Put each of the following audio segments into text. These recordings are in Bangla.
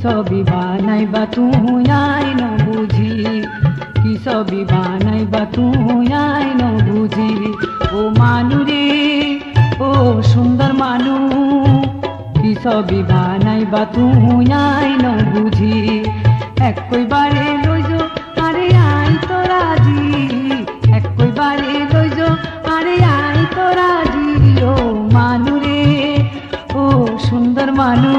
ছবি বানাইবা তুই আইন বুঝি, কি ছবি বানাইবা তুই আইন বুঝি। ও মানুরে ও সুন্দর মানু, কি ছবি বানাইবা তুই আইন বুঝি। একবারে লইজ আরে আই তো রাজি, একবারে লইজ আরে আই তো রাজি। ও মানুরে ও সুন্দর মানু,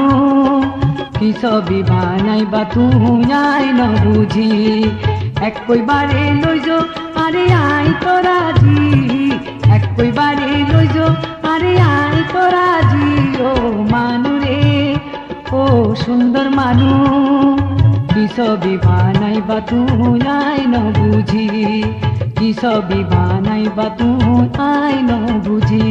কি ছবি বানাইবা তুই আইন বুঝি। একবারে লইজ আরে আই তো রাজি, একবারে লইজ আরে আই তো রাজি। ও মানুরে ও সুন্দর মানু, কি ছবি বানাইবা তুই আইন বুঝি, কি ছবি বানাইবা তুই আইন বুঝি।